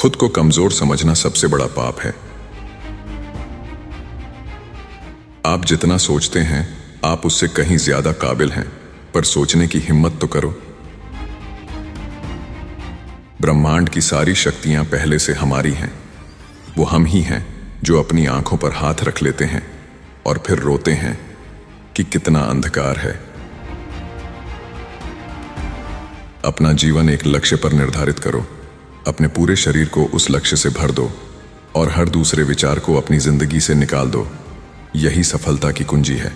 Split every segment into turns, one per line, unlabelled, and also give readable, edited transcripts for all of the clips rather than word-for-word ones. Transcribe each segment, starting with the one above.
खुद को कमजोर समझना सबसे बड़ा पाप है। आप जितना सोचते हैं आप उससे कहीं ज्यादा काबिल हैं, पर सोचने की हिम्मत तो करो। ब्रह्मांड की सारी शक्तियां पहले से हमारी हैं। वो हम ही हैं जो अपनी आंखों पर हाथ रख लेते हैं और फिर रोते हैं कि कितना अंधकार है। अपना जीवन एक लक्ष्य पर निर्धारित करो, अपने पूरे शरीर को उस लक्ष्य से भर दो और हर दूसरे विचार को अपनी जिंदगी से निकाल दो। यही सफलता की कुंजी है।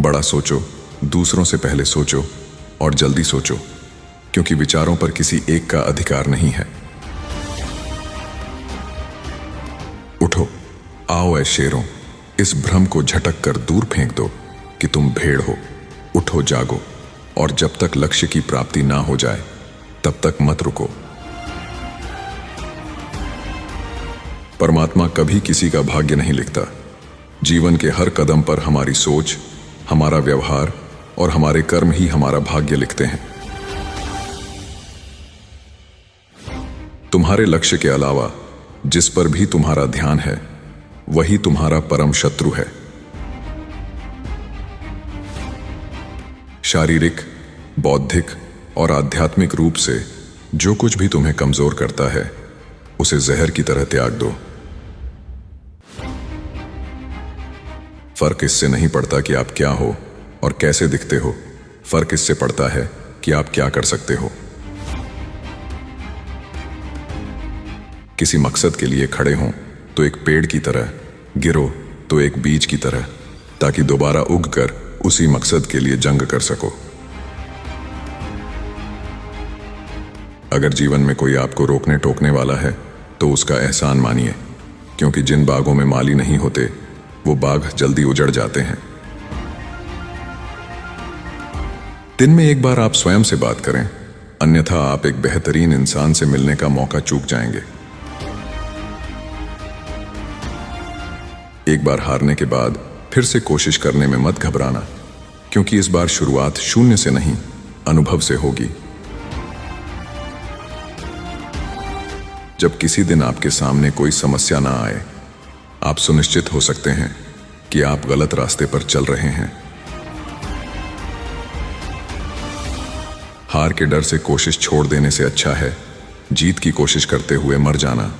बड़ा सोचो, दूसरों से पहले सोचो और जल्दी सोचो, क्योंकि विचारों पर किसी एक का अधिकार नहीं है। उठो, आओ ऐ शेरों, इस भ्रम को झटक कर दूर फेंक दो कि तुम भेड़ हो। उठो, जागो, और जब तक लक्ष्य की प्राप्ति ना हो जाए तब तक मत रुको। परमात्मा कभी किसी का भाग्य नहीं लिखता। जीवन के हर कदम पर हमारी सोच, हमारा व्यवहार और हमारे कर्म ही हमारा भाग्य लिखते हैं। तुम्हारे लक्ष्य के अलावा जिस पर भी तुम्हारा ध्यान है वही तुम्हारा परम शत्रु है। शारीरिक, बौद्धिक और आध्यात्मिक रूप से जो कुछ भी तुम्हें कमजोर करता है उसे जहर की तरह त्याग दो। फर्क इससे नहीं पड़ता कि आप क्या हो और कैसे दिखते हो, फर्क इससे पड़ता है कि आप क्या कर सकते हो। किसी मकसद के लिए खड़े हों तो एक पेड़ की तरह, गिरो तो एक बीज की तरह, ताकि दोबारा उगकर उसी मकसद के लिए जंग कर सको। अगर जीवन में कोई आपको रोकने टोकने वाला है तो उसका एहसान मानिए, क्योंकि जिन बागों में माली नहीं होते वो बाग जल्दी उजड़ जाते हैं। दिन में एक बार आप स्वयं से बात करें, अन्यथा आप एक बेहतरीन इंसान से मिलने का मौका चूक जाएंगे। एक बार हारने के बाद फिर से कोशिश करने में मत घबराना, क्योंकि इस बार शुरुआत शून्य से नहीं, अनुभव से होगी। जब किसी दिन आपके सामने कोई समस्या ना आए, आप सुनिश्चित हो सकते हैं कि आप गलत रास्ते पर चल रहे हैं। हार के डर से कोशिश छोड़ देने से अच्छा है जीत की कोशिश करते हुए मर जाना।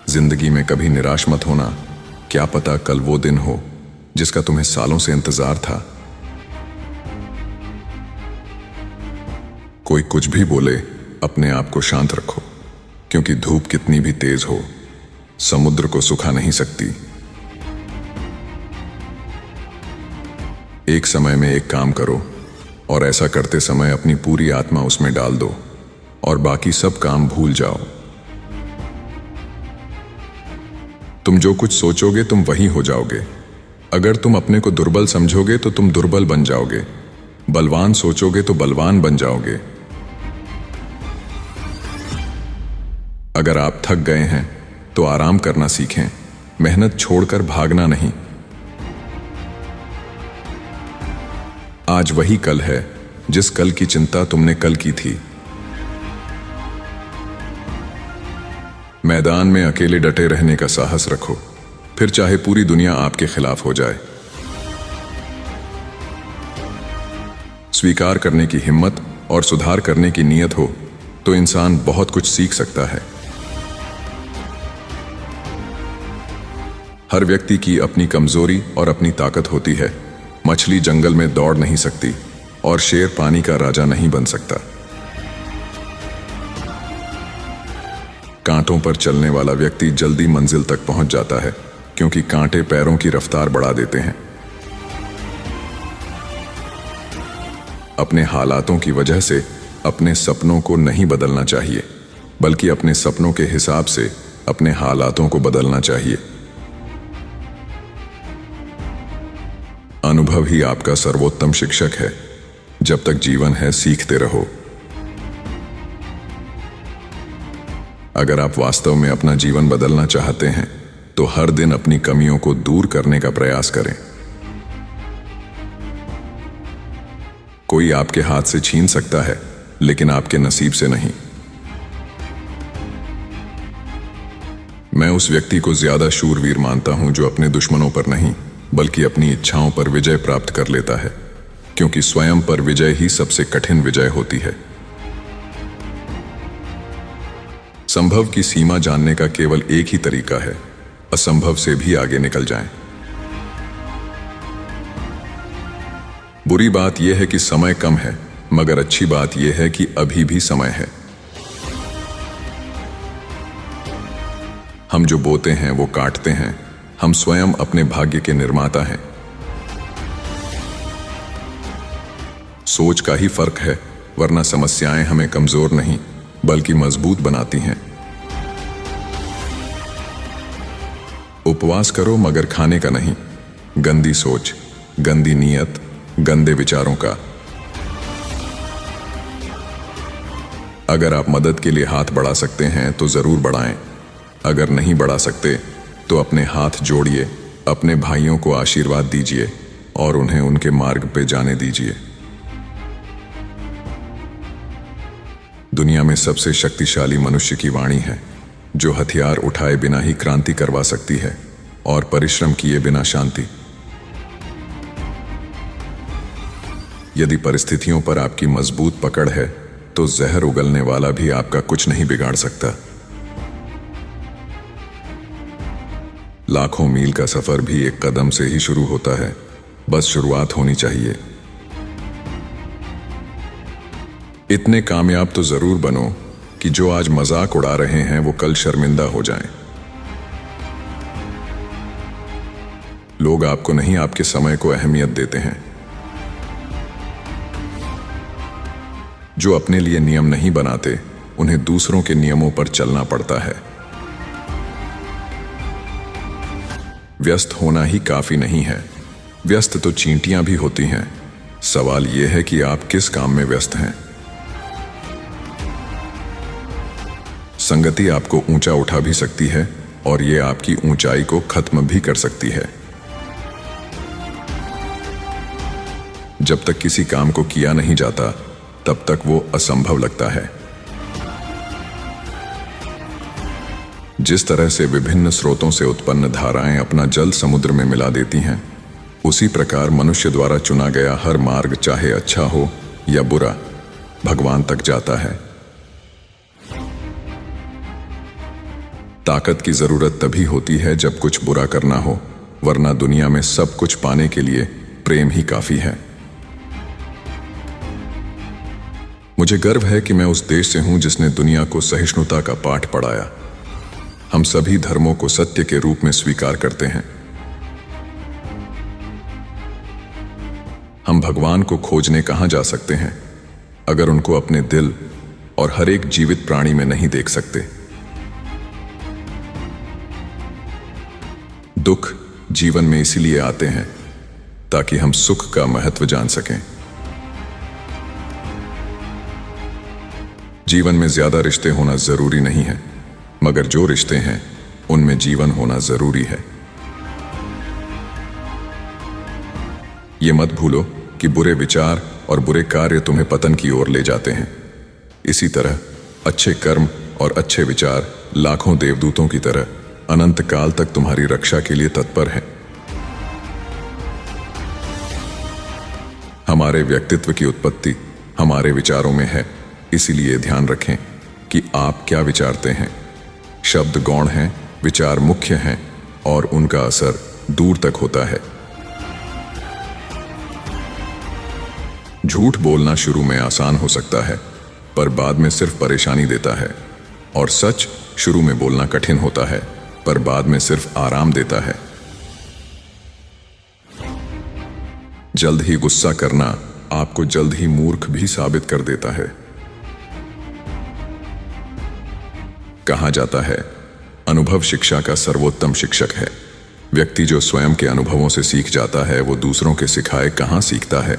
जिंदगी में कभी निराश मत होना, क्या पता कल वो दिन हो जिसका तुम्हें सालों से इंतजार था। कोई कुछ भी बोले, अपने आप को शांत रखो, क्योंकि धूप कितनी भी तेज हो समुद्र को सुखा नहीं सकती। एक समय में एक काम करो और ऐसा करते समय अपनी पूरी आत्मा उसमें डाल दो और बाकी सब काम भूल जाओ। तुम जो कुछ सोचोगे तुम वही हो जाओगे। अगर तुम अपने को दुर्बल समझोगे तो तुम दुर्बल बन जाओगे, बलवान सोचोगे तो बलवान बन जाओगे। अगर आप थक गए हैं तो आराम करना सीखें, मेहनत छोड़कर भागना नहीं। आज वही कल है जिस कल की चिंता तुमने कल की थी। मैदान में अकेले डटे रहने का साहस रखो, फिर चाहे पूरी दुनिया आपके खिलाफ हो जाए। स्वीकार करने की हिम्मत और सुधार करने की नीयत हो तो इंसान बहुत कुछ सीख सकता है। हर व्यक्ति की अपनी कमजोरी और अपनी ताकत होती है। मछली जंगल में दौड़ नहीं सकती और शेर पानी का राजा नहीं बन सकता। कांटों पर चलने वाला व्यक्ति जल्दी मंजिल तक पहुंच जाता है, क्योंकि कांटे पैरों की रफ्तार बढ़ा देते हैं। अपने हालातों की वजह से अपने सपनों को नहीं बदलना चाहिए, बल्कि अपने सपनों के हिसाब से अपने हालातों को बदलना चाहिए। अनुभव ही आपका सर्वोत्तम शिक्षक है। जब तक जीवन है सीखते रहो। अगर आप वास्तव में अपना जीवन बदलना चाहते हैं तो हर दिन अपनी कमियों को दूर करने का प्रयास करें। कोई आपके हाथ से छीन सकता है, लेकिन आपके नसीब से नहीं। मैं उस व्यक्ति को ज्यादा शूरवीर मानता हूं जो अपने दुश्मनों पर नहीं बल्कि अपनी इच्छाओं पर विजय प्राप्त कर लेता है, क्योंकि स्वयं पर विजय ही सबसे कठिन विजय होती है। संभव की सीमा जानने का केवल एक ही तरीका है, असंभव से भी आगे निकल जाएं। बुरी बात यह है कि समय कम है, मगर अच्छी बात यह है कि अभी भी समय है। हम जो बोते हैं वो काटते हैं। हम स्वयं अपने भाग्य के निर्माता हैं। सोच का ही फर्क है, वरना समस्याएं हमें कमजोर नहीं बल्कि मजबूत बनाती हैं। उपवास करो मगर खाने का नहीं, गंदी सोच, गंदी नीयत, गंदे विचारों का। अगर आप मदद के लिए हाथ बढ़ा सकते हैं तो जरूर बढ़ाएं। अगर नहीं बढ़ा सकते तो अपने हाथ जोड़िए, अपने भाइयों को आशीर्वाद दीजिए और उन्हें उनके मार्ग पे जाने दीजिए। दुनिया में सबसे शक्तिशाली मनुष्य की वाणी है, जो हथियार उठाए बिना ही क्रांति करवा सकती है और परिश्रम किए बिना शांति। यदि परिस्थितियों पर आपकी मजबूत पकड़ है तो जहर उगलने वाला भी आपका कुछ नहीं बिगाड़ सकता। लाखों मील का सफर भी एक कदम से ही शुरू होता है, बस शुरुआत होनी चाहिए। इतने कामयाब तो जरूर बनो कि जो आज मजाक उड़ा रहे हैं वो कल शर्मिंदा हो जाएं। लोग आपको नहीं, आपके समय को अहमियत देते हैं। जो अपने लिए नियम नहीं बनाते, उन्हें दूसरों के नियमों पर चलना पड़ता है। व्यस्त होना ही काफी नहीं है, व्यस्त तो चींटियां भी होती हैं। सवाल यह है कि आप किस काम में व्यस्त हैं। संगति आपको ऊंचा उठा भी सकती है और यह आपकी ऊंचाई को खत्म भी कर सकती है। जब तक किसी काम को किया नहीं जाता तब तक वो असंभव लगता है। जिस तरह से विभिन्न स्रोतों से उत्पन्न धाराएं अपना जल समुद्र में मिला देती हैं, उसी प्रकार मनुष्य द्वारा चुना गया हर मार्ग, चाहे अच्छा हो या बुरा, भगवान तक जाता है। ताकत की जरूरत तभी होती है जब कुछ बुरा करना हो, वरना दुनिया में सब कुछ पाने के लिए प्रेम ही काफी है। मुझे गर्व है कि मैं उस देश से हूं जिसने दुनिया को सहिष्णुता का पाठ पढ़ाया। हम सभी धर्मों को सत्य के रूप में स्वीकार करते हैं। हम भगवान को खोजने कहां जा सकते हैं अगर उनको अपने दिल और हर एक जीवित प्राणी में नहीं देख सकते। दुख जीवन में इसीलिए आते हैं ताकि हम सुख का महत्व जान सकें। जीवन में ज्यादा रिश्ते होना जरूरी नहीं है, मगर जो रिश्ते हैं उनमें जीवन होना जरूरी है। ये मत भूलो कि बुरे विचार और बुरे कार्य तुम्हें पतन की ओर ले जाते हैं। इसी तरह अच्छे कर्म और अच्छे विचार लाखों देवदूतों की तरह अनंत काल तक तुम्हारी रक्षा के लिए तत्पर हैं। हमारे व्यक्तित्व की उत्पत्ति हमारे विचारों में है, इसीलिए ध्यान रखें कि आप क्या विचारते हैं। शब्द गौण हैं, विचार मुख्य हैं और उनका असर दूर तक होता है। झूठ बोलना शुरू में आसान हो सकता है, पर बाद में सिर्फ परेशानी देता है, और सच शुरू में बोलना कठिन होता है, पर बाद में सिर्फ आराम देता है। जल्द ही गुस्सा करना आपको जल्द ही मूर्ख भी साबित कर देता है। कहा जाता है, अनुभव शिक्षा का सर्वोत्तम शिक्षक है। व्यक्ति जो स्वयं के अनुभवों से सीख जाता है वो दूसरों के सिखाए कहां सीखता है।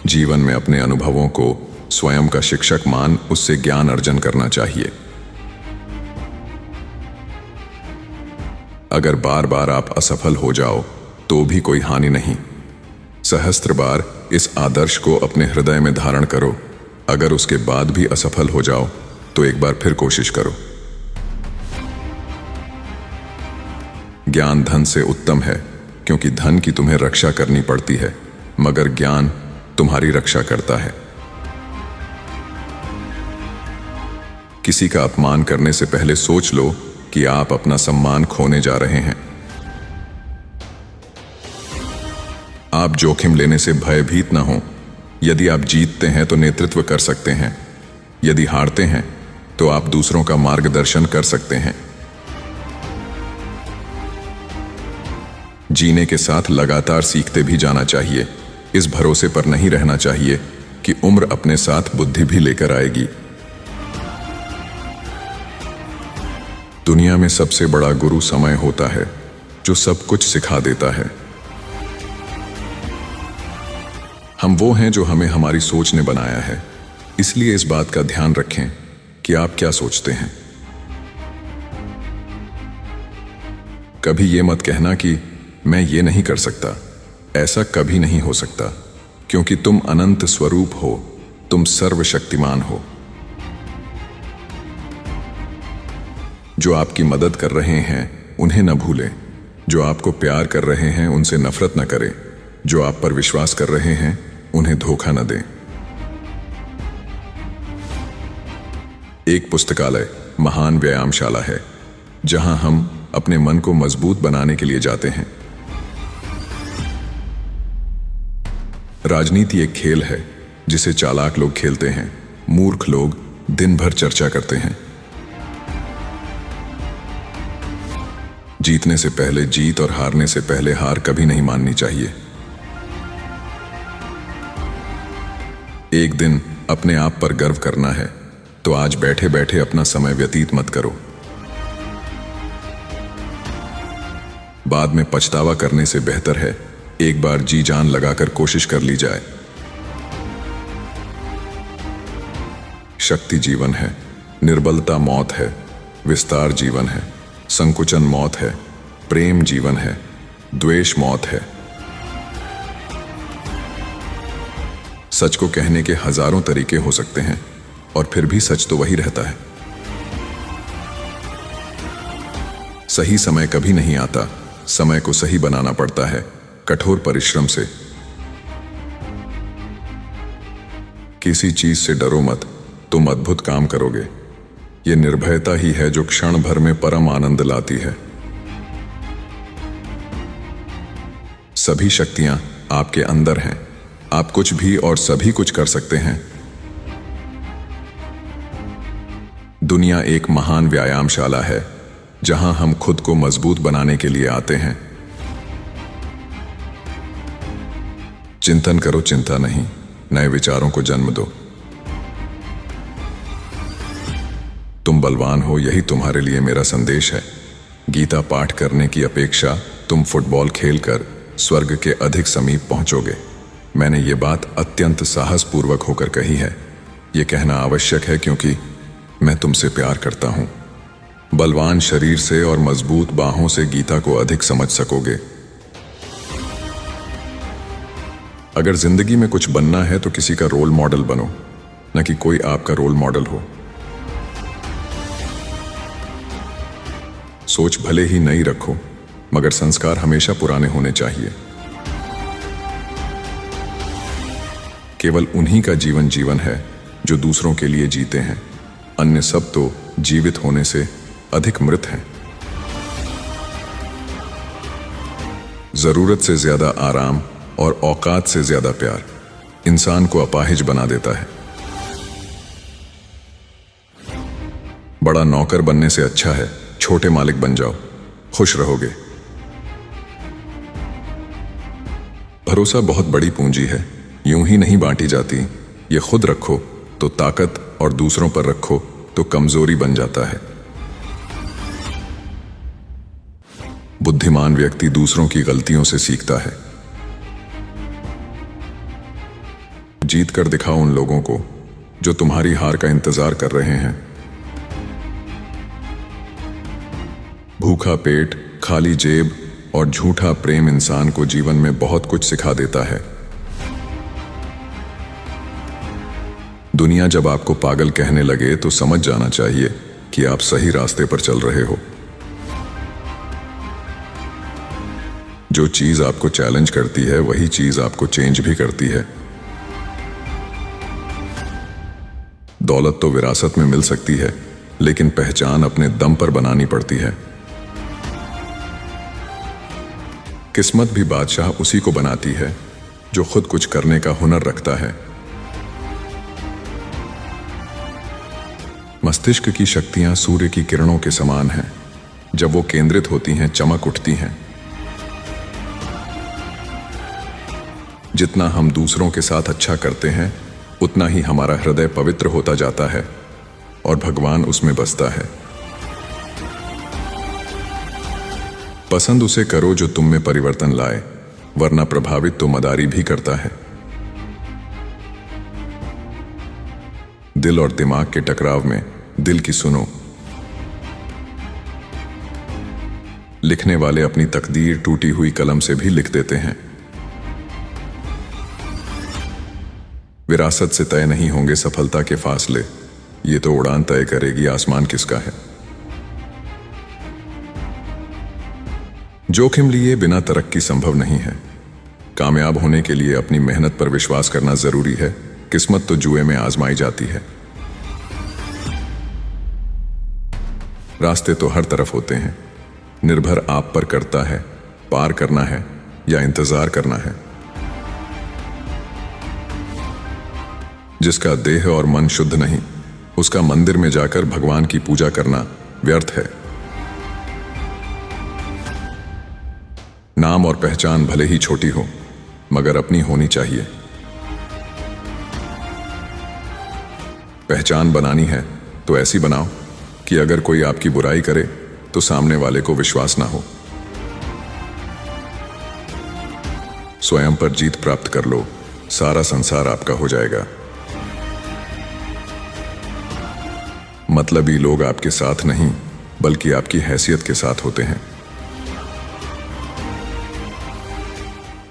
जीवन में अपने अनुभवों को स्वयं का शिक्षक मान उससे ज्ञान अर्जन करना चाहिए। अगर बार बार आप असफल हो जाओ तो भी कोई हानि नहीं। सहस्त्र बार इस आदर्श को अपने हृदय में धारण करो, अगर उसके बाद भी असफल हो जाओ तो एक बार फिर कोशिश करो। ज्ञान धन से उत्तम है, क्योंकि धन की तुम्हें रक्षा करनी पड़ती है, मगर ज्ञान तुम्हारी रक्षा करता है। किसी का अपमान करने से पहले सोच लो कि आप अपना सम्मान खोने जा रहे हैं। आप जोखिम लेने से भयभीत न हो। यदि आप जीतते हैं तो नेतृत्व कर सकते हैं, यदि हारते हैं तो आप दूसरों का मार्गदर्शन कर सकते हैं। जीने के साथ लगातार सीखते भी जाना चाहिए। इस भरोसे पर नहीं रहना चाहिए कि उम्र अपने साथ बुद्धि भी लेकर आएगी। दुनिया में सबसे बड़ा गुरु समय होता है, जो सब कुछ सिखा देता है। हम वो हैं जो हमें हमारी सोच ने बनाया है, इसलिए इस बात का ध्यान रखें कि आप क्या सोचते हैं। कभी ये मत कहना कि मैं ये नहीं कर सकता। ऐसा कभी नहीं हो सकता, क्योंकि तुम अनंत स्वरूप हो, तुम सर्वशक्तिमान हो। जो आपकी मदद कर रहे हैं उन्हें न भूलें, जो आपको प्यार कर रहे हैं उनसे नफरत न करें, जो आप पर विश्वास कर रहे हैं उन्हें धोखा न दें। एक पुस्तकालय महान व्यायामशाला है, जहां हम अपने मन को मजबूत बनाने के लिए जाते हैं। राजनीति एक खेल है जिसे चालाक लोग खेलते हैं, मूर्ख लोग दिन भर चर्चा करते हैं। जीतने से पहले जीत और हारने से पहले हार कभी नहीं माननी चाहिए। एक दिन अपने आप पर गर्व करना है तो आज बैठे बैठे अपना समय व्यतीत मत करो। बाद में पछतावा करने से बेहतर है एक बार जी जान लगाकर कोशिश कर ली जाए। शक्ति जीवन है, निर्बलता मौत है, विस्तार जीवन है, संकुचन मौत है, प्रेम जीवन है, द्वेष मौत है। सच को कहने के हजारों तरीके हो सकते हैं और फिर भी सच तो वही रहता है। सही समय कभी नहीं आता, समय को सही बनाना पड़ता है कठोर परिश्रम से। किसी चीज से डरो मत, तुम अद्भुत काम करोगे। यह निर्भयता ही है जो क्षण भर में परम आनंद लाती है। सभी शक्तियां आपके अंदर हैं। आप कुछ भी और सभी कुछ कर सकते हैं। दुनिया एक महान व्यायामशाला है, जहां हम खुद को मजबूत बनाने के लिए आते हैं। चिंतन करो, चिंता नहीं, नए विचारों को जन्म दो। तुम बलवान हो, यही तुम्हारे लिए मेरा संदेश है। गीता पाठ करने की अपेक्षा तुम फुटबॉल खेलकर स्वर्ग के अधिक समीप पहुंचोगे। मैंने ये बात अत्यंत साहसपूर्वक होकर कही है। ये कहना आवश्यक है क्योंकि मैं तुमसे प्यार करता हूं। बलवान शरीर से और मजबूत बाहों से गीता को अधिक समझ सकोगे। अगर जिंदगी में कुछ बनना है तो किसी का रोल मॉडल बनो, न कि कोई आपका रोल मॉडल हो। सोच भले ही नई रखो, मगर संस्कार हमेशा पुराने होने चाहिए। केवल उन्हीं का जीवन जीवन है जो दूसरों के लिए जीते हैं। अन्य सब तो जीवित होने से अधिक मृत हैं। जरूरत से ज्यादा आराम और औकात से ज्यादा प्यार इंसान को अपाहिज बना देता है। बड़ा नौकर बनने से अच्छा है छोटे मालिक बन जाओ, खुश रहोगे। भरोसा बहुत बड़ी पूंजी है, यूं ही नहीं बांटी जाती। ये खुद रखो तो ताकत और दूसरों पर रखो तो कमजोरी बन जाता है। बुद्धिमान व्यक्ति दूसरों की गलतियों से सीखता है। जीत कर दिखाओ उन लोगों को जो तुम्हारी हार का इंतजार कर रहे हैं। भूखा पेट, खाली जेब और झूठा प्रेम इंसान को जीवन में बहुत कुछ सिखा देता है। दुनिया जब आपको पागल कहने लगे तो समझ जाना चाहिए कि आप सही रास्ते पर चल रहे हो। जो चीज आपको चैलेंज करती है वही चीज आपको चेंज भी करती है। दौलत तो विरासत में मिल सकती है, लेकिन पहचान अपने दम पर बनानी पड़ती है। किस्मत भी बादशाह उसी को बनाती है जो खुद कुछ करने का हुनर रखता है। मस्तिष्क की शक्तियां सूर्य की किरणों के समान हैं। जब वो केंद्रित होती हैं, चमक उठती हैं। जितना हम दूसरों के साथ अच्छा करते हैं, उतना ही हमारा हृदय पवित्र होता जाता है और भगवान उसमें बसता है। पसंद उसे करो जो तुम में परिवर्तन लाए, वरना प्रभावित तो मदारी भी करता है। दिल और दिमाग के टकराव में दिल की सुनो। लिखने वाले अपनी तकदीर टूटी हुई कलम से भी लिख देते हैं। विरासत से तय नहीं होंगे सफलता के फासले, ये तो उड़ान तय करेगी आसमान किसका है। जोखिम लिए बिना तरक्की संभव नहीं है। कामयाब होने के लिए अपनी मेहनत पर विश्वास करना जरूरी है। किस्मत तो जुए में आजमाई जाती है। रास्ते तो हर तरफ होते हैं, निर्भर आप पर करता है पार करना है या इंतजार करना है। जिसका देह और मन शुद्ध नहीं, उसका मंदिर में जाकर भगवान की पूजा करना व्यर्थ है। नाम और पहचान भले ही छोटी हो, मगर अपनी होनी चाहिए। पहचान बनानी है तो ऐसी बनाओ कि अगर कोई आपकी बुराई करे तो सामने वाले को विश्वास ना हो। स्वयं पर जीत प्राप्त कर लो, सारा संसार आपका हो जाएगा। मतलबी लोग आपके साथ नहीं, बल्कि आपकी हैसियत के साथ होते हैं।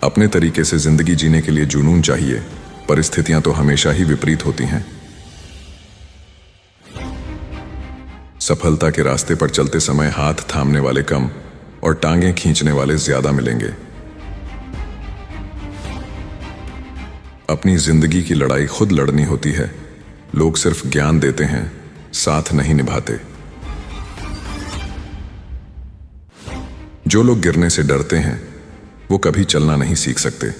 अपने तरीके से जिंदगी जीने के लिए जुनून चाहिए। परिस्थितियां तो हमेशा ही विपरीत होती हैं। सफलता के रास्ते पर चलते समय हाथ थामने वाले कम और टांगें खींचने वाले ज्यादा मिलेंगे। अपनी जिंदगी की लड़ाई खुद लड़नी होती है। लोग सिर्फ ज्ञान देते हैं, साथ नहीं निभाते। जो लोग गिरने से डरते हैं वो कभी चलना नहीं सीख सकते।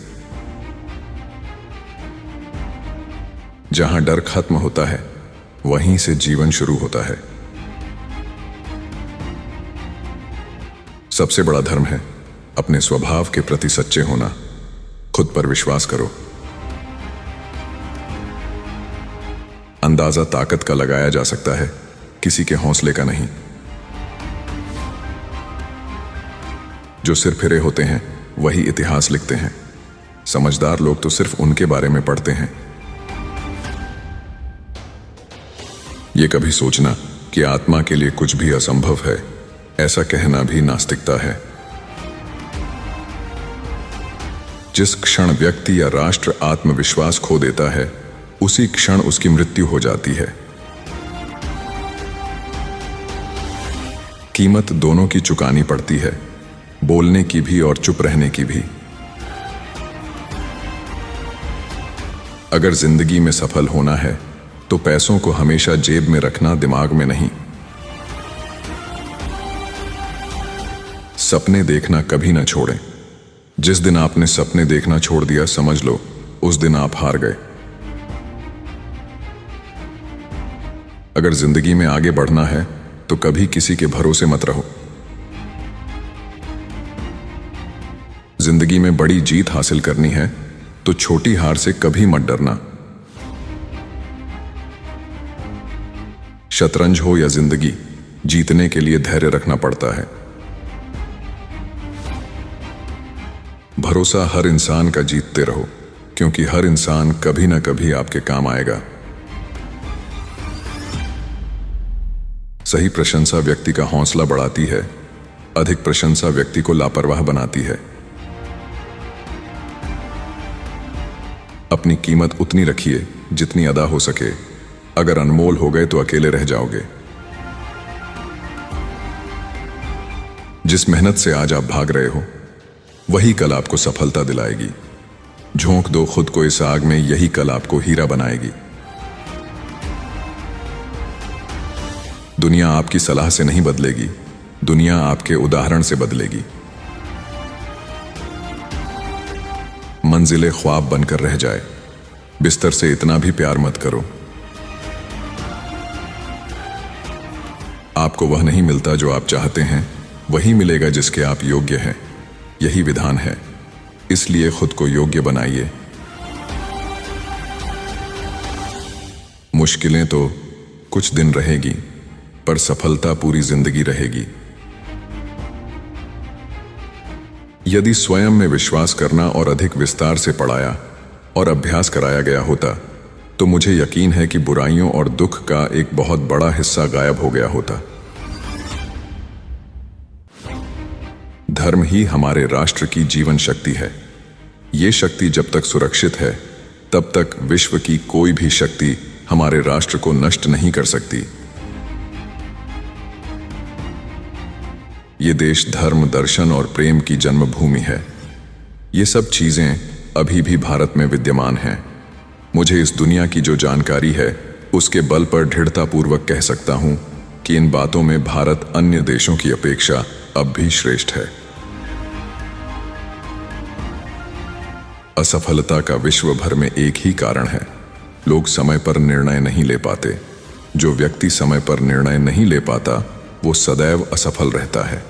जहां डर खत्म होता है, वहीं से जीवन शुरू होता है। सबसे बड़ा धर्म है अपने स्वभाव के प्रति सच्चे होना। खुद पर विश्वास करो। अंदाजा ताकत का लगाया जा सकता है, किसी के हौसले का नहीं। जो सिर फिरे होते हैं वही इतिहास लिखते हैं। समझदार लोग तो सिर्फ उनके बारे में पढ़ते हैं। ये कभी सोचना कि आत्मा के लिए कुछ भी असंभव है, ऐसा कहना भी नास्तिकता है। जिस क्षण व्यक्ति या राष्ट्र आत्मविश्वास खो देता है, उसी क्षण उसकी मृत्यु हो जाती है। कीमत दोनों की चुकानी पड़ती है, बोलने की भी और चुप रहने की भी। अगर जिंदगी में सफल होना है तो पैसों को हमेशा जेब में रखना, दिमाग में नहीं। सपने देखना कभी ना छोड़ें। जिस दिन आपने सपने देखना छोड़ दिया, समझ लो उस दिन आप हार गए। अगर जिंदगी में आगे बढ़ना है तो कभी किसी के भरोसे मत रहो। जिंदगी में बड़ी जीत हासिल करनी है तो छोटी हार से कभी मत डरना। शतरंज हो या जिंदगी, जीतने के लिए धैर्य रखना पड़ता है। भरोसा हर इंसान का जीतते रहो, क्योंकि हर इंसान कभी ना कभी आपके काम आएगा। सही प्रशंसा व्यक्ति का हौसला बढ़ाती है, अधिक प्रशंसा व्यक्ति को लापरवाह बनाती है। अपनी कीमत उतनी रखिए जितनी अदा हो सके। अगर अनमोल हो गए तो अकेले रह जाओगे। जिस मेहनत से आज आप भाग रहे हो वही कल आपको सफलता दिलाएगी। झोंक दो खुद को इस आग में, यही कल आपको हीरा बनाएगी। दुनिया आपकी सलाह से नहीं बदलेगी, दुनिया आपके उदाहरण से बदलेगी। मंजिलें ख्वाब बनकर रह जाए, बिस्तर से इतना भी प्यार मत करो। आपको वह नहीं मिलता जो आप चाहते हैं, वही मिलेगा जिसके आप योग्य हैं। यही विधान है, इसलिए खुद को योग्य बनाइए। मुश्किलें तो कुछ दिन रहेगी, पर सफलता पूरी जिंदगी रहेगी। यदि स्वयं में विश्वास करना और अधिक विस्तार से पढ़ाया और अभ्यास कराया गया होता तो मुझे यकीन है कि बुराइयों और दुख का एक बहुत बड़ा हिस्सा गायब हो गया होता। धर्म ही हमारे राष्ट्र की जीवन शक्ति है। ये शक्ति जब तक सुरक्षित है तब तक विश्व की कोई भी शक्ति हमारे राष्ट्र को नष्ट नहीं कर सकती। ये देश धर्म, दर्शन और प्रेम की जन्मभूमि है। ये सब चीजें अभी भी भारत में विद्यमान हैं। मुझे इस दुनिया की जो जानकारी है उसके बल पर दृढ़तापूर्वक कह सकता हूं कि इन बातों में भारत अन्य देशों की अपेक्षा अब भी श्रेष्ठ है। असफलता का विश्व भर में एक ही कारण है, लोग समय पर निर्णय नहीं ले पाते। जो व्यक्ति समय पर निर्णय नहीं ले पाता वो सदैव असफल रहता है।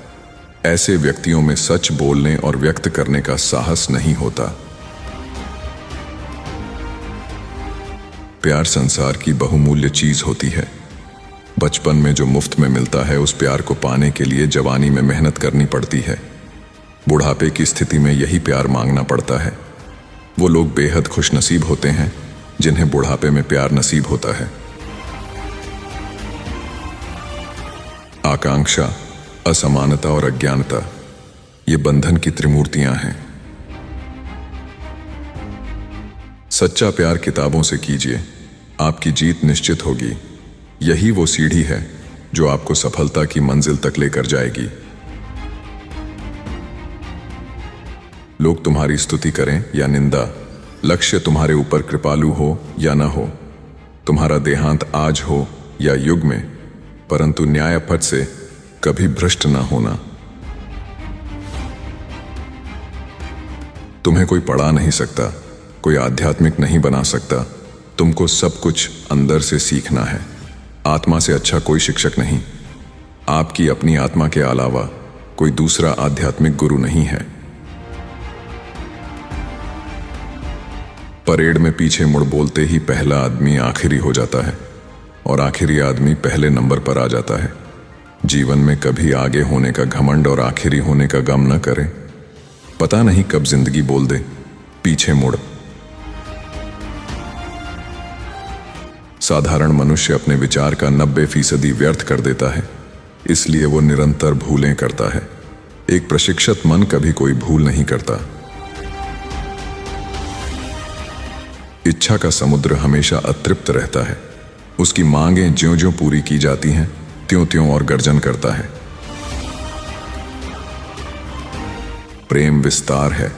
ऐसे व्यक्तियों में सच बोलने और व्यक्त करने का साहस नहीं होता। प्यार संसार की बहुमूल्य चीज होती है। बचपन में जो मुफ्त में मिलता है उस प्यार को पाने के लिए जवानी में मेहनत करनी पड़ती है। बुढ़ापे की स्थिति में यही प्यार मांगना पड़ता है। वो लोग बेहद खुशनसीब होते हैं जिन्हें बुढ़ापे में प्यार नसीब होता है। आकांक्षा, असमानता और अज्ञानता ये बंधन की त्रिमूर्तियां हैं। सच्चा प्यार किताबों से कीजिए, आपकी जीत निश्चित होगी। यही वो सीढ़ी है जो आपको सफलता की मंजिल तक लेकर जाएगी। लोग तुम्हारी स्तुति करें या निंदा, लक्ष्य तुम्हारे ऊपर कृपालु हो या न हो, तुम्हारा देहांत आज हो या युग में, परंतु न्याय पथ से कभी भ्रष्ट न होना। तुम्हें कोई पढ़ा नहीं सकता, कोई आध्यात्मिक नहीं बना सकता। तुमको सब कुछ अंदर से सीखना है। आत्मा से अच्छा कोई शिक्षक नहीं। आपकी अपनी आत्मा के अलावा कोई दूसरा आध्यात्मिक गुरु नहीं है। परेड में पीछे मुड़ बोलते ही पहला आदमी आखिरी हो जाता है और आखिरी आदमी पहले नंबर पर आ जाता है। जीवन में कभी आगे होने का घमंड और आखिरी होने का गम न करें। पता नहीं कब जिंदगी बोल दे पीछे मुड़। साधारण मनुष्य अपने विचार का 90% व्यर्थ कर देता है, इसलिए वो निरंतर भूलें करता है। एक प्रशिक्षित मन कभी कोई भूल नहीं करता। इच्छा का समुद्र हमेशा अतृप्त रहता है। उसकी मांगें ज्यों-ज्यों पूरी की जाती हैं त्यों-त्यों और गर्जन करता है। प्रेम विस्तार है,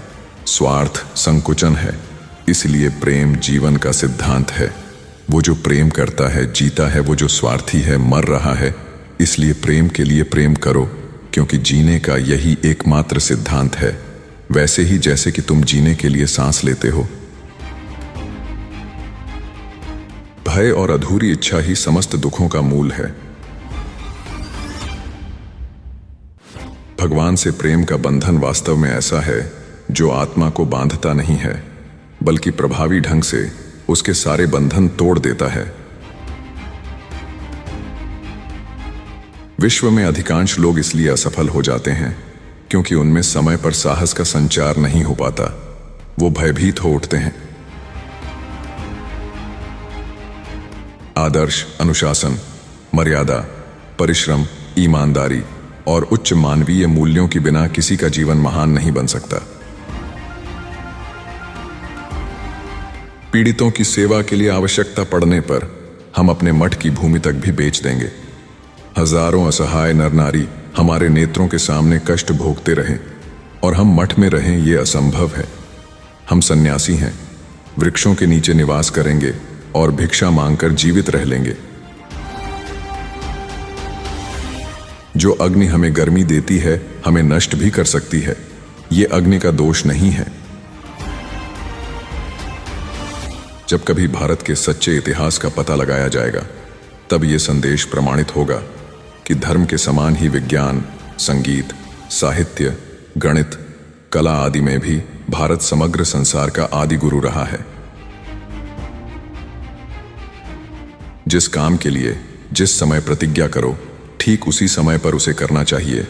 स्वार्थ संकुचन है, इसलिए प्रेम जीवन का सिद्धांत है। वो जो प्रेम करता है जीता है, वो जो स्वार्थी है मर रहा है। इसलिए प्रेम के लिए प्रेम करो, क्योंकि जीने का यही एकमात्र सिद्धांत है। वैसे ही जैसे कि तुम जीने के लिए सांस लेते हो। भय और अधूरी इच्छा ही समस्त दुखों का मूल है। भगवान से प्रेम का बंधन वास्तव में ऐसा है जो आत्मा को बांधता नहीं है, बल्कि प्रभावी ढंग से उसके सारे बंधन तोड़ देता है। विश्व में अधिकांश लोग इसलिए असफल हो जाते हैं क्योंकि उनमें समय पर साहस का संचार नहीं हो पाता। वो भयभीत हो उठते हैं। आदर्श, अनुशासन, मर्यादा, परिश्रम, ईमानदारी और उच्च मानवीय मूल्यों के बिना किसी का जीवन महान नहीं बन सकता। पीड़ितों की सेवा के लिए आवश्यकता पड़ने पर हम अपने मठ की भूमि तक भी बेच देंगे। हजारों असहाय नर नारी हमारे नेत्रों के सामने कष्ट भोगते रहें और हम मठ में रहें, ये असंभव है। हम सन्यासी हैं, वृक्षों के नीचे निवास करेंगे और भिक्षा मांगकर जीवित रह लेंगे। जो अग्नि हमें गर्मी देती है हमें नष्ट भी कर सकती है, ये अग्नि का दोष नहीं है। जब कभी भारत के सच्चे इतिहास का पता लगाया जाएगा तब ये संदेश प्रमाणित होगा कि धर्म के समान ही विज्ञान, संगीत, साहित्य, गणित, कला आदि में भी भारत समग्र संसार का आदि गुरु रहा है। जिस काम के लिए जिस समय प्रतिज्ञा करो ठीक उसी समय पर उसे करना चाहिए,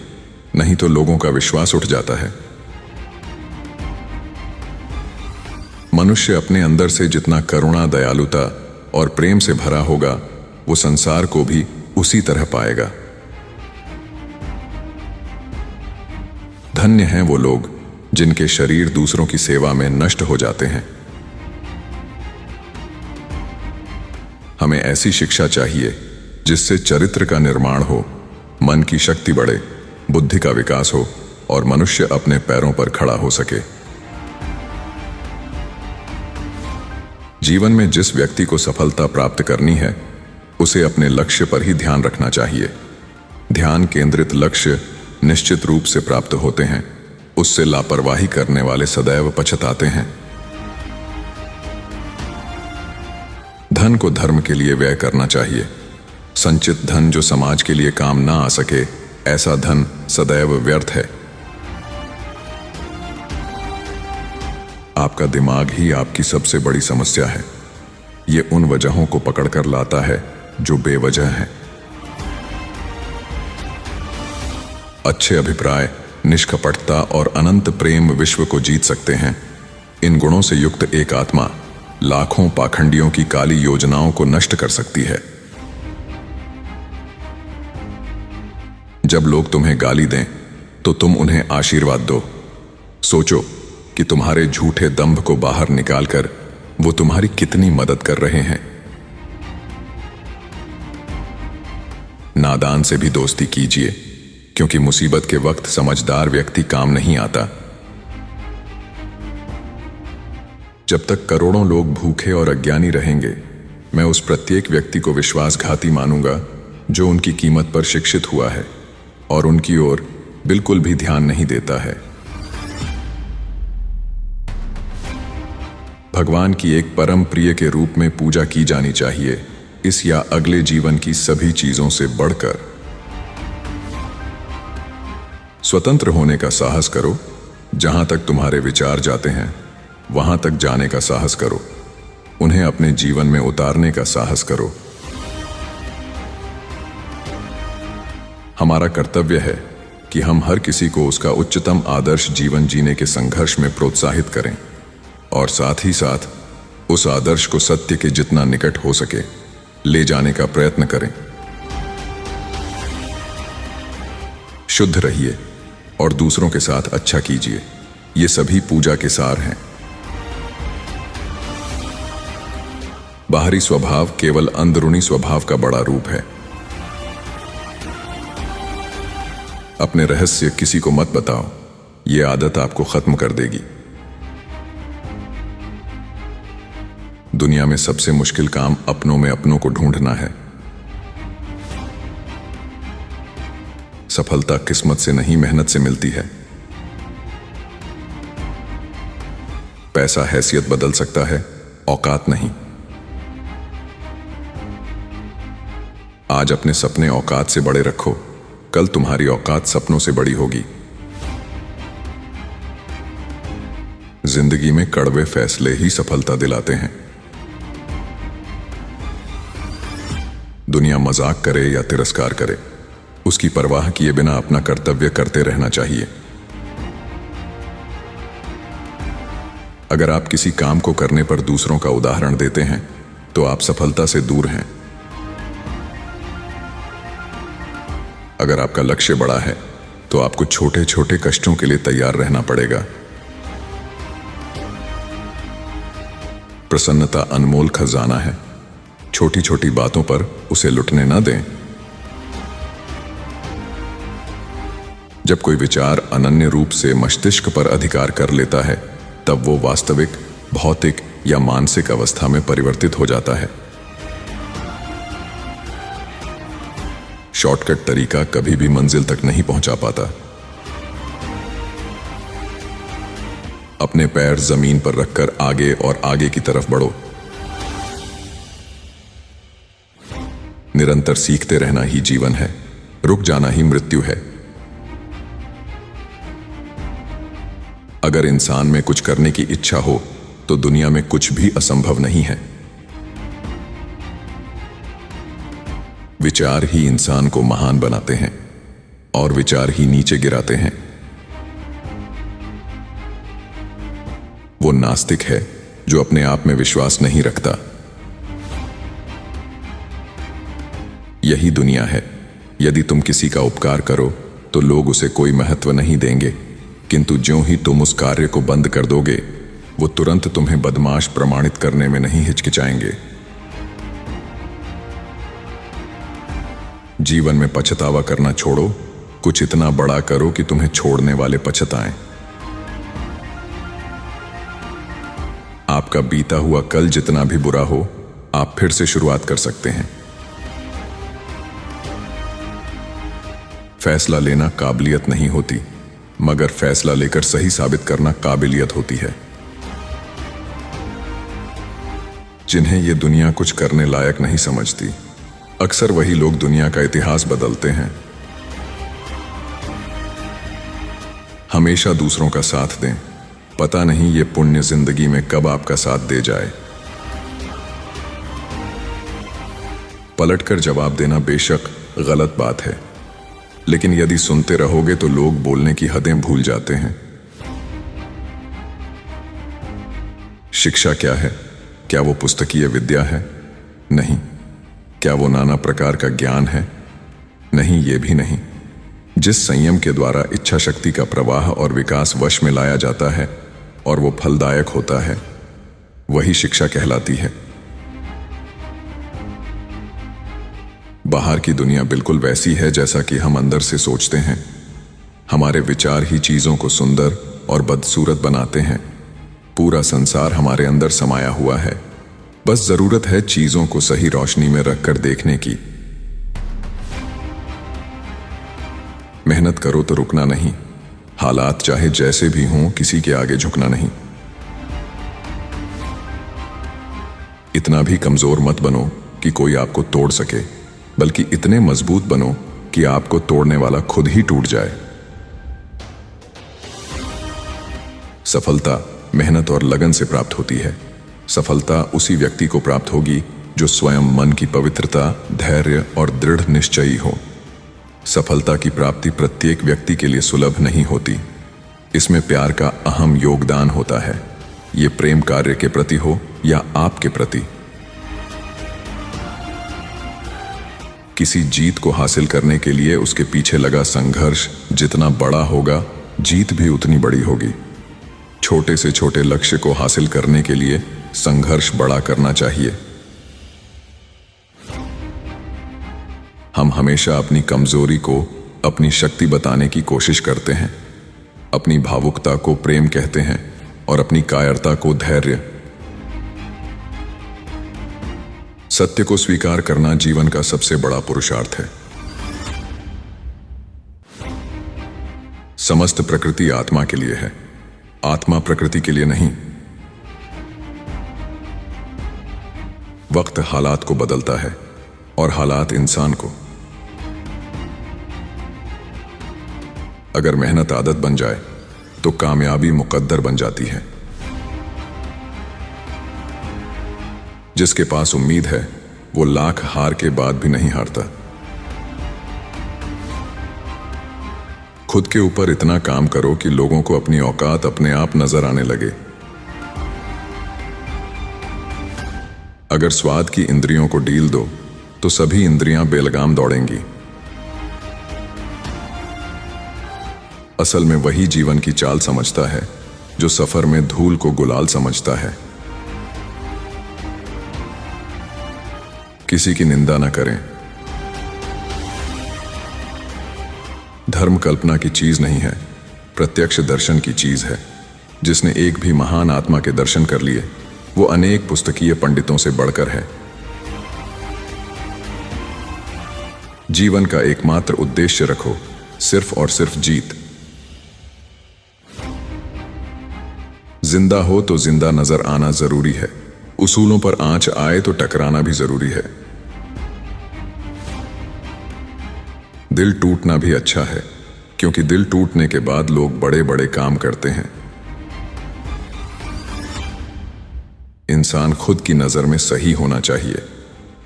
नहीं तो लोगों का विश्वास उठ जाता है। मनुष्य अपने अंदर से जितना करुणा, दयालुता और प्रेम से भरा होगा वो संसार को भी उसी तरह पाएगा। धन्य हैं वो लोग जिनके शरीर दूसरों की सेवा में नष्ट हो जाते हैं। हमें ऐसी शिक्षा चाहिए जिससे चरित्र का निर्माण हो, मन की शक्ति बढ़े, बुद्धि का विकास हो और मनुष्य अपने पैरों पर खड़ा हो सके। जीवन में जिस व्यक्ति को सफलता प्राप्त करनी है उसे अपने लक्ष्य पर ही ध्यान रखना चाहिए। ध्यान केंद्रित लक्ष्य निश्चित रूप से प्राप्त होते हैं, उससे लापरवाही करने वाले सदैव पछताते हैं। धन को धर्म के लिए व्यय करना चाहिए। संचित धन जो समाज के लिए काम ना आ सके, ऐसा धन सदैव व्यर्थ है। आपका दिमाग ही आपकी सबसे बड़ी समस्या है। ये उन वजहों को पकड़कर लाता है जो बेवजह हैं। अच्छे अभिप्राय, निष्कपटता और अनंत प्रेम विश्व को जीत सकते हैं। इन गुणों से युक्त एक आत्मा लाखों पाखंडियों की काली योजनाओं को नष्ट कर सकती है। जब लोग तुम्हें गाली दें तो तुम उन्हें आशीर्वाद दो। सोचो कि तुम्हारे झूठे दंभ को बाहर निकालकर वो तुम्हारी कितनी मदद कर रहे हैं। नादान से भी दोस्ती कीजिए, क्योंकि मुसीबत के वक्त समझदार व्यक्ति काम नहीं आता। जब तक करोड़ों लोग भूखे और अज्ञानी रहेंगे, मैं उस प्रत्येक व्यक्ति को विश्वासघाती मानूंगा जो उनकी कीमत पर शिक्षित हुआ है और उनकी ओर बिल्कुल भी ध्यान नहीं देता है। भगवान की एक परम प्रिय के रूप में पूजा की जानी चाहिए, इस या अगले जीवन की सभी चीजों से बढ़कर। स्वतंत्र होने का साहस करो। जहां तक तुम्हारे विचार जाते हैं वहां तक जाने का साहस करो। उन्हें अपने जीवन में उतारने का साहस करो। हमारा कर्तव्य है कि हम हर किसी को उसका उच्चतम आदर्श जीवन जीने के संघर्ष में प्रोत्साहित करें और साथ ही साथ उस आदर्श को सत्य के जितना निकट हो सके ले जाने का प्रयत्न करें। शुद्ध रहिए और दूसरों के साथ अच्छा कीजिए। ये सभी पूजा के सार हैं। बाहरी स्वभाव केवल अंदरूनी स्वभाव का बड़ा रूप है। अपने रहस्य किसी को मत बताओ, ये आदत आपको खत्म कर देगी। दुनिया में सबसे मुश्किल काम अपनों में अपनों को ढूंढना है। सफलता किस्मत से नहीं मेहनत से मिलती है। पैसा हैसियत बदल सकता है, औकात नहीं। आज अपने सपने औकात से बड़े रखो, कल तुम्हारी औकात सपनों से बड़ी होगी। जिंदगी में कड़वे फैसले ही सफलता दिलाते हैं। दुनिया मजाक करे या तिरस्कार करे, उसकी परवाह किए बिना अपना कर्तव्य करते रहना चाहिए। अगर आप किसी काम को करने पर दूसरों का उदाहरण देते हैं तो आप सफलता से दूर हैं। अगर आपका लक्ष्य बड़ा है तो आपको छोटे छोटे कष्टों के लिए तैयार रहना पड़ेगा। प्रसन्नता अनमोल खजाना है। छोटी छोटी बातों पर उसे लुटने न दें। जब कोई विचार अनन्य रूप से मस्तिष्क पर अधिकार कर लेता है, तब वो वास्तविक, भौतिक या मानसिक अवस्था में परिवर्तित हो जाता है। शॉर्टकट तरीका कभी भी मंजिल तक नहीं पहुंचा पाता। अपने पैर जमीन पर रखकर आगे और आगे की तरफ बढ़ो। निरंतर सीखते रहना ही जीवन है, रुक जाना ही मृत्यु है। अगर इंसान में कुछ करने की इच्छा हो तो दुनिया में कुछ भी असंभव नहीं है। विचार ही इंसान को महान बनाते हैं और विचार ही नीचे गिराते हैं। वो नास्तिक है जो अपने आप में विश्वास नहीं रखता। यही दुनिया है। यदि तुम किसी का उपकार करो तो लोग उसे कोई महत्व नहीं देंगे, किंतु ज्यों ही तुम उस कार्य को बंद कर दोगे, वो तुरंत तुम्हें बदमाश प्रमाणित करने में नहीं हिचकिचाएंगे। जीवन में पछतावा करना छोड़ो, कुछ इतना बड़ा करो कि तुम्हें छोड़ने वाले पछताएं। आपका बीता हुआ कल जितना भी बुरा हो, आप फिर से शुरुआत कर सकते हैं। फैसला लेना काबिलियत नहीं होती, मगर फैसला लेकर सही साबित करना काबिलियत होती है। जिन्हें यह दुनिया कुछ करने लायक नहीं समझती, अक्सर वही लोग दुनिया का इतिहास बदलते हैं। हमेशा दूसरों का साथ दें। पता नहीं ये पुण्य जिंदगी में कब आपका साथ दे जाए। पलटकर जवाब देना बेशक गलत बात है, लेकिन यदि सुनते रहोगे तो लोग बोलने की हदें भूल जाते हैं। शिक्षा क्या है? क्या वो पुस्तकीय विद्या है? नहीं। क्या वो नाना प्रकार का ज्ञान है? नहीं, ये भी नहीं। जिस संयम के द्वारा इच्छा शक्ति का प्रवाह और विकास वश में लाया जाता है और वो फलदायक होता है, वही शिक्षा कहलाती है। बाहर की दुनिया बिल्कुल वैसी है जैसा कि हम अंदर से सोचते हैं। हमारे विचार ही चीजों को सुंदर और बदसूरत बनाते हैं। पूरा संसार हमारे अंदर समाया हुआ है। बस जरूरत है चीजों को सही रोशनी में रखकर देखने की। मेहनत करो तो रुकना नहीं। हालात चाहे जैसे भी हों, किसी के आगे झुकना नहीं। इतना भी कमजोर मत बनो कि कोई आपको तोड़ सके, बल्कि इतने मजबूत बनो कि आपको तोड़ने वाला खुद ही टूट जाए। सफलता मेहनत और लगन से प्राप्त होती है। सफलता उसी व्यक्ति को प्राप्त होगी जो स्वयं मन की पवित्रता, धैर्य और दृढ़ निश्चयी हो। सफलता की प्राप्ति प्रत्येक व्यक्ति के लिए सुलभ नहीं होती। इसमें प्यार का अहम योगदान होता है, ये प्रेम कार्य के प्रति हो या आपके प्रति। किसी जीत को हासिल करने के लिए उसके पीछे लगा संघर्ष जितना बड़ा होगा, जीत भी उतनी बड़ी होगी। छोटे से छोटे लक्ष्य को हासिल करने के लिए संघर्ष बड़ा करना चाहिए। हम हमेशा अपनी कमजोरी को अपनी शक्ति बताने की कोशिश करते हैं। अपनी भावुकता को प्रेम कहते हैं और अपनी कायरता को धैर्य। सत्य को स्वीकार करना जीवन का सबसे बड़ा पुरुषार्थ है। समस्त प्रकृति आत्मा के लिए है, आत्मा प्रकृति के लिए नहीं। वक्त हालात को बदलता है और हालात इंसान को। अगर मेहनत आदत बन जाए तो कामयाबी मुकद्दर बन जाती है। जिसके पास उम्मीद है वो लाख हार के बाद भी नहीं हारता। खुद के ऊपर इतना काम करो कि लोगों को अपनी औकात अपने आप नजर आने लगे। अगर स्वाद की इंद्रियों को ढील दो तो सभी इंद्रियां बेलगाम दौड़ेंगी। असल में वही जीवन की चाल समझता है जो सफर में धूल को गुलाल समझता है। किसी की निंदा न करें। धर्म कल्पना की चीज नहीं है, प्रत्यक्ष दर्शन की चीज है। जिसने एक भी महान आत्मा के दर्शन कर लिए वो अनेक पुस्तकीय पंडितों से बढ़कर है। जीवन का एकमात्र उद्देश्य रखो, सिर्फ और सिर्फ जीत। जिंदा हो तो जिंदा नजर आना जरूरी है, उसूलों पर आंच आए तो टकराना भी जरूरी है। दिल टूटना भी अच्छा है, क्योंकि दिल टूटने के बाद लोग बड़े बड़े काम करते हैं। इंसान खुद की नजर में सही होना चाहिए,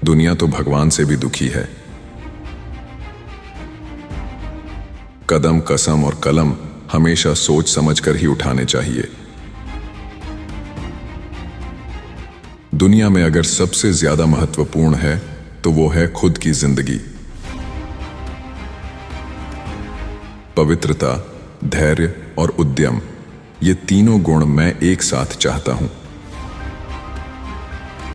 दुनिया तो भगवान से भी दुखी है। कदम, कसम और कलम हमेशा सोच समझकर ही उठाने चाहिए। दुनिया में अगर सबसे ज्यादा महत्वपूर्ण है तो वो है खुद की जिंदगी। पवित्रता, धैर्य और उद्यम, ये तीनों गुण मैं एक साथ चाहता हूं।